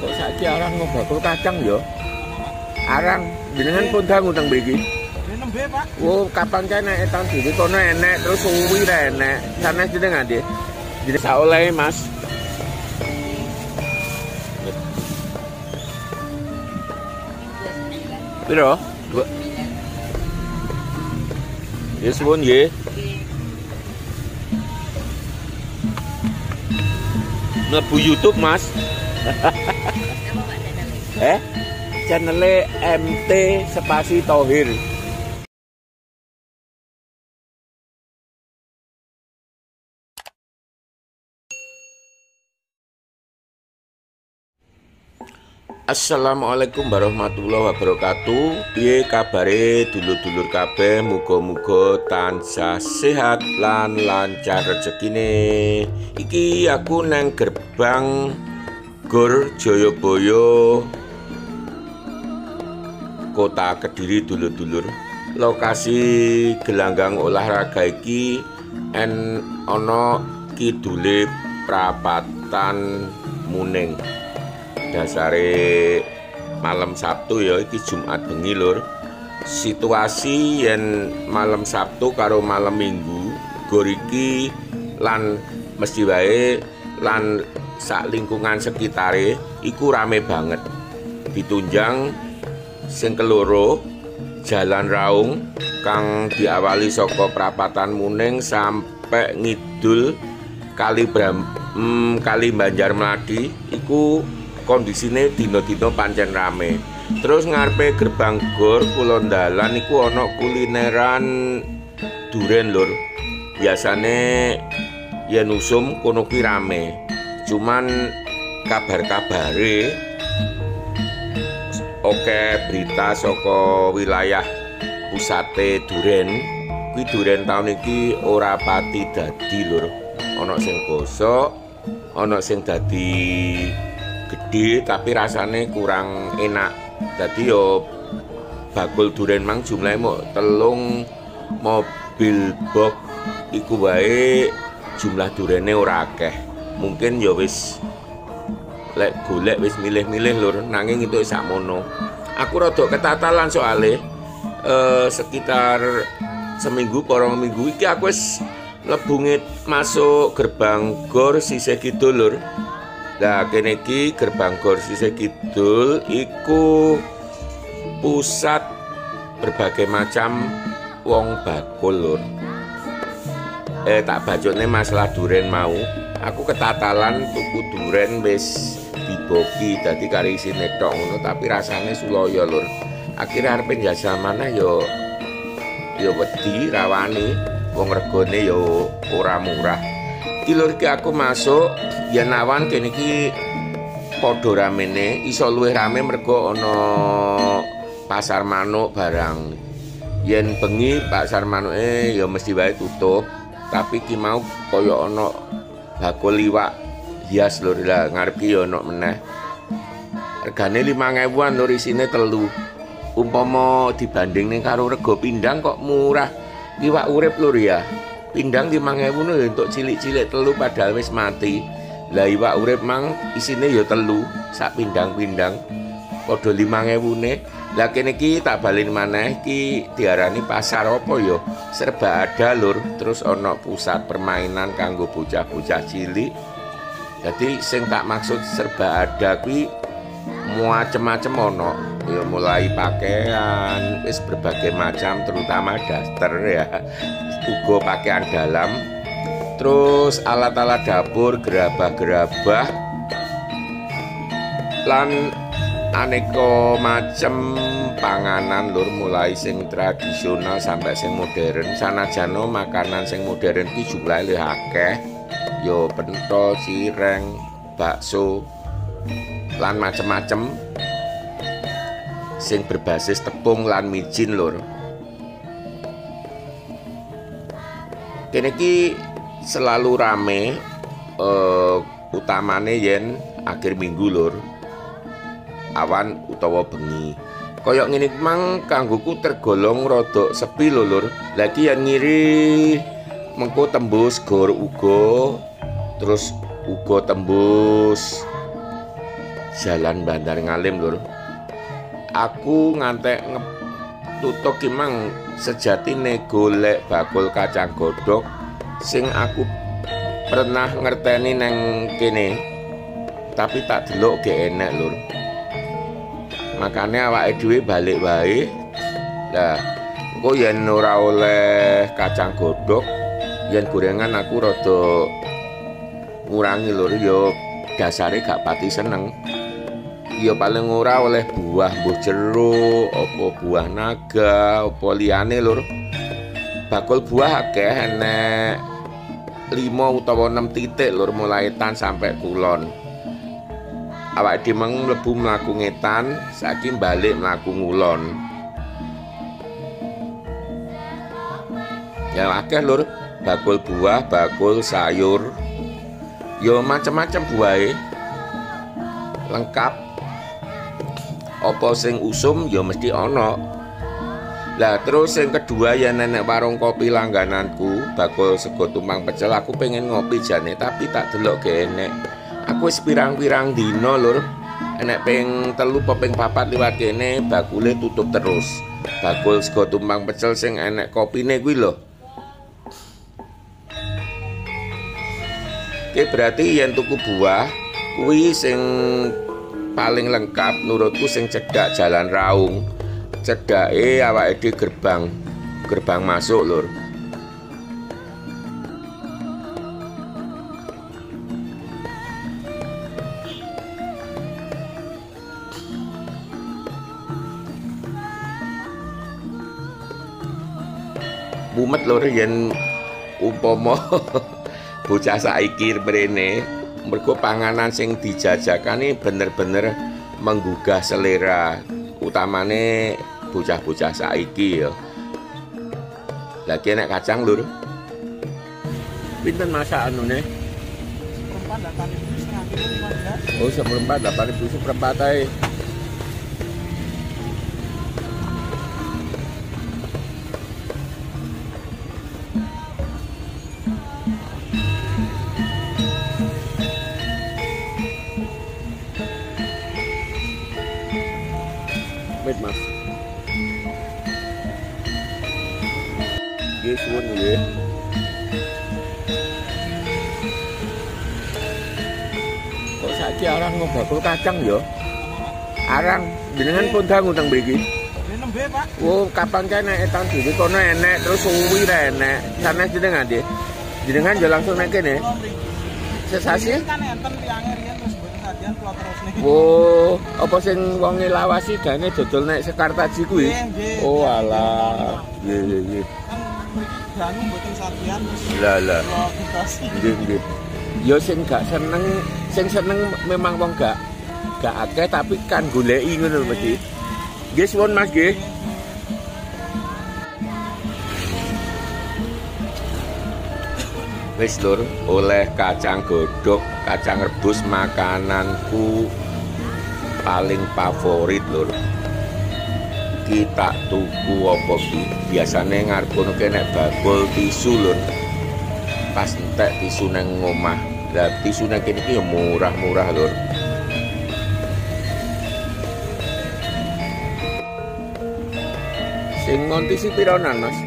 Kok saiki arang ngobakul kacang ya? Arang jenengan pun dangu teng mriki. Nembe, Pak. Oh, kapan kae nek tahun dhewe kono enek terus suwi ra enek. Sanes jenengan nggih. Jeneng sak oleh, Mas. Piro? Ya suwun nggih. Mlebu YouTube, Mas. Channel MT Spasi Thohir. Assalamualaikum warahmatullahi wabarakatuh. Piye kabare dulur-dulur kabeh, muga-muga tansah sehat lan lancar rezekine. Iki aku nang gerbang Gor Jayabaya Kota Kediri dulur-dulur. Lokasi gelanggang olahraga iki ana kidule Prapatan Muning. Dasare malam Sabtu ya, iki Jumat bengi lur. Situasi yen malam Sabtu karo malam Minggu gor iki lan mesti wae lan sak lingkungan sekitare iku rame banget. Ditunjang sing keloro Jalan Raung kang diawali saka Prapatan Muning sampai ngidul Kali Banjarmladi iku kondisine dina-dina pancen rame. Terus ngarepe gerbang gor kulon dalan iku ana kulineran duren lur. Biasane yen usum kono ki rame. Cuman kabar-kabare oke berita saka wilayah pusate duren. Kuwi duren taun iki ora pati dadi lur. Ana sing gosok, ana sing dadi gede tapi rasane kurang enak. Dadi yo bakul duren mang jumlahe mok 3 mobil box iku wae jumlah durene ora akeh. Mungkin yo wis lek golek wis milih-milih lur, nanging itu sakmono. Aku rada ketatalan soale sekitar seminggu porong minggu iki aku wis mlebu masuk gerbang gor sisih kidul lur. Nah, kene iki gerbang gor sisih kidul iku pusat berbagai macam wong bakul lur. Tak bacone masalah duren mau. Aku ketatalan tuku duren wis diboki dadi kari isine tok ngono tapi rasane sulaya lur. Akhire arepe njajal maneh yo wedi rawani wong regane yo ora murah. Iki lur iki aku masuk yen awan kene iki padha ramene, iso luwih rame mergo ana pasar manuk barang. Yen bengi pasar manuke ya mesti wae tutup, tapi ki mau kaya ana bakul liwak hias lur. Lah ngarep ki ya ana meneh. Regane 5.000-an lur, isine 3. Umpama dibandingne karo rego pindang kok murah. Liwak urip lur ya. Pindang 5.000 lho untuk cilik-cilik 3 padahal wis mati. Lah iwak urip mang isine ya 3 sak pindang-pindang. Padha 5.000-ne. Lah kene iki tak balen maneh iki diarani pasar apa ya? Serba ada lur. Terus ana pusat permainan kanggo bocah-bocah cilik. Jadi sing tak maksud serba ada kuwi macem-macem ana. Ya mulai pakaian wis berbagai macam terutama daster ya. Uga pakaian dalam. Terus alat-alat dapur, gerabah-gerabah lan aneka macem panganan lur, mulai sing tradisional sampai sing modern. Sanajana makanan sing modern iki jumlahe luwih akeh. Yo pentol, cireng, bakso lan macem-macem sing berbasis tepung lan micin lur. Kene iki selalu rame utamane yen akhir minggu lur. Awan utawa bengi. Kaya ngene mang kanggoku tergolong rada sepi lho lur. Lagi yang ngiri mengko tembus gor uga terus uga tembus jalan Bandar Ngalim lur. Aku ngantek tutuk ki mang sejatine golek bakul kacang godhog sing aku pernah ngerteni neng kene, tapi tak delok ge enek lur. Makane awake dhewe balik wae. Lah, engko yen ora oleh kacang godhog, yen gorengan aku rada ngurangi lur, ya dasare gak pati seneng. Ya paling ora oleh buah mbuh jeruk, apa buah naga, apa liyane lur. Bakul buah akeh enek 5 utawa 6 titik lur, mulai etan sampai kulon. Awak dhewe mlebu mlaku ngetan, saiki balik mlaku ngulon. Ya akeh lur, bakul buah, bakul sayur. Ya macam-macam buahe. Lengkap. Apa sing usum ya mesti ana. Lah terus yang kedua ya nenek warung kopi langgananku, bakul sego tumpang pecel. Aku pengen ngopi jane tapi tak delok ge enek. Aku wis pirang-pirang dina lur, enek ping 3 apa ping 4 liwat kene bakule tutup terus. Bakul sego tumpang pecel sing enek kopine kuwi lho. Oke, berarti yen tuku buah kuwi sing paling lengkap menurutku sing cedhak Jalan Raung. Cedhake awake dhewe gerbang masuk lur. Mumet lur yen umpama bocah saiki mrene, mergo panganan sing dijajakane bener-bener menggugah selera, utamane bocah-bocah saiki ya. Lagi enek kacang lur. Pinten masak anune? Seperempat 8.000 seperempat ae. Mas. Nggih suwun nggih. Kok saiki arang ngobakul kacang ya? Arang jenengan pun dangu teng mriki. Nembe, Pak. Oh, kapan kae nek etan dhewe kono enek terus suwi ra enek. Sanes jenengan nggih. Jenengan yo langsung nek kene. Sesasi? Kan enten tiange riyen terus mboten kadian kula terus niki. Oh, apa sing wonge lawasi gane dodol nek Sekartaji kuwi? Oh, alah. Nggih. Kan ganu mboten sajian terus. Lah. Nggih. Yo sing gak seneng, sing seneng memang wong gak akeh tapi kan goleki ngono mesti. Nggih suwun Mas nggih. Wis lur, oleh kacang godhog, kacang rebus makananku paling favorit lur. Kita tuku apa ki? Biasane ngarep kono kene bakul tisu lur. Pas entek tisu nang omah. Lah tisu nang kene iki ya murah-murah lur. Sing ngonti si pironan Mas?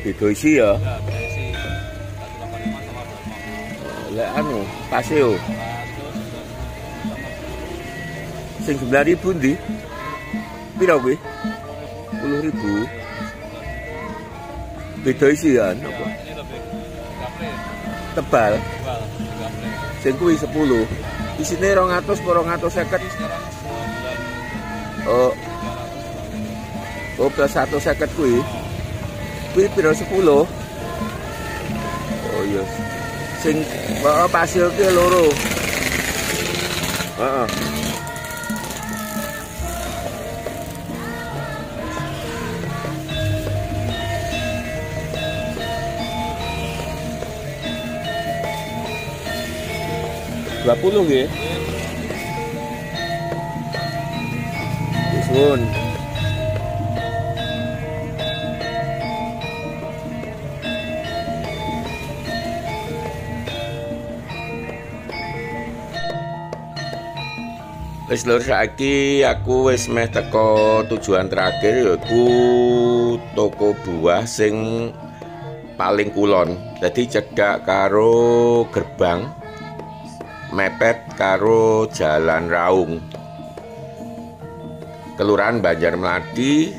Beda isi ya. Lek anu, paseo. Sing 9.000 ndi? Piro kuwi? 10.000. Beda isi ya apa? Tebal. Sing kuwi 10. Isine 200 250. Oh, plus 150 kuwi. Kuwi piro 10? Oh iya. Sing pasir ki loro. Heeh. Rp20 nggih. Suwun. Wis lur, saiki aku wis meh teko tujuan terakhir, yaiku toko buah sing paling kulon. Jadi cedhak karo gerbang, mepet karo Jalan Raung, Kelurahan Banjarmladi,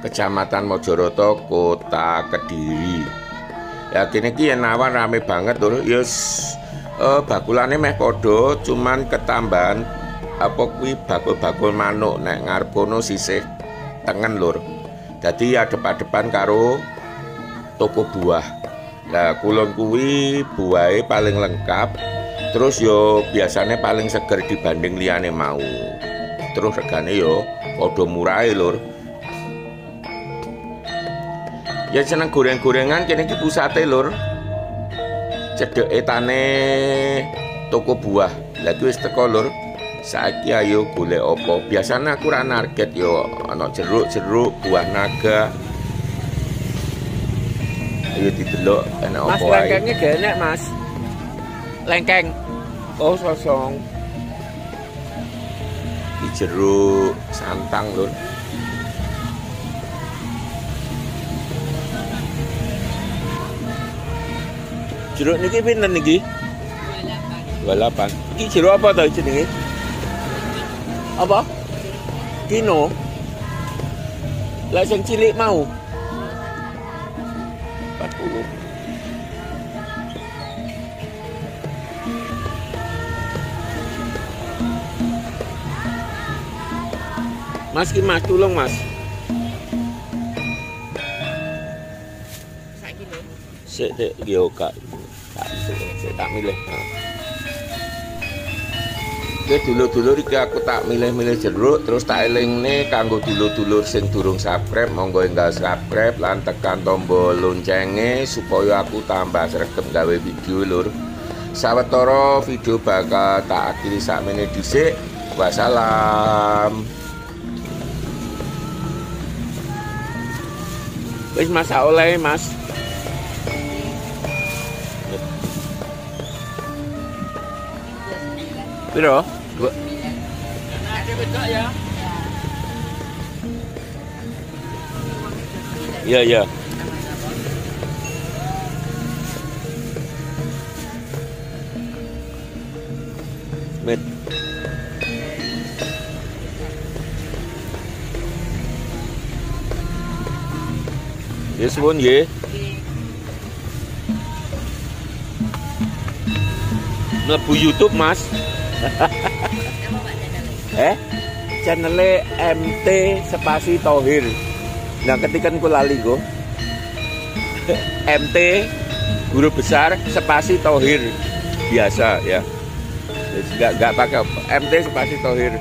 Kecamatan Mojoroto, Kota Kediri. Ya kini ki nawar rame banget lur. Yes, bakulane meh podo, cuman ketambahan apa kuwi bakul-bakul manuk nek ngarep kono sisih tengen lur. Dadi adep-adepan karo toko buah. Lah kulon kuwi buahe paling lengkap. Terus yo biasanya paling seger dibanding liyane mau. Terus regane yo podo murahe lur. Ya seneng goreng-gorengan kene iki pusate lur. Cedek etane toko buah. Lah wis teko lur. Saiki ayo golek opo. Biasanya aku ra target yo ana jeruk-jeruk, buah naga. Ayo didelok enak opo ae. Mas lengkenge gak enak, Mas. Lengkeng. Oh, sosong. Di jeruk santang lur. Jeruk niki pinten niki? 28. Iki jeruk apa to jenenge? Apa? Kino. Lah sing cilik mau. 40. Mas ki Mas, tolong Mas. Saiki lho. Sik yo Kak. Saya tak milih. Oke dulur-dulur iki aku tak milih-milih jeruk, terus tak elingne kanggo dulur-dulur sing durung subscribe, monggo enggal subscribe lan tekan tombol loncenge supaya aku tambah sregep gawe video lur. Sawetara video bakal tak akhiri sakmene dhisik. Wassalam. Wis Mas oleh Mas. Piro? 2. Ada betok ya? Iya, iya. Met. Ya suwun nggih. Mlebu YouTube, Mas. Channelnya MT Spasi Thohir. Nah ketikan ku lali go. MT Guru Besar Spasi Thohir biasa ya. Enggak pakai MT Spasi Thohir.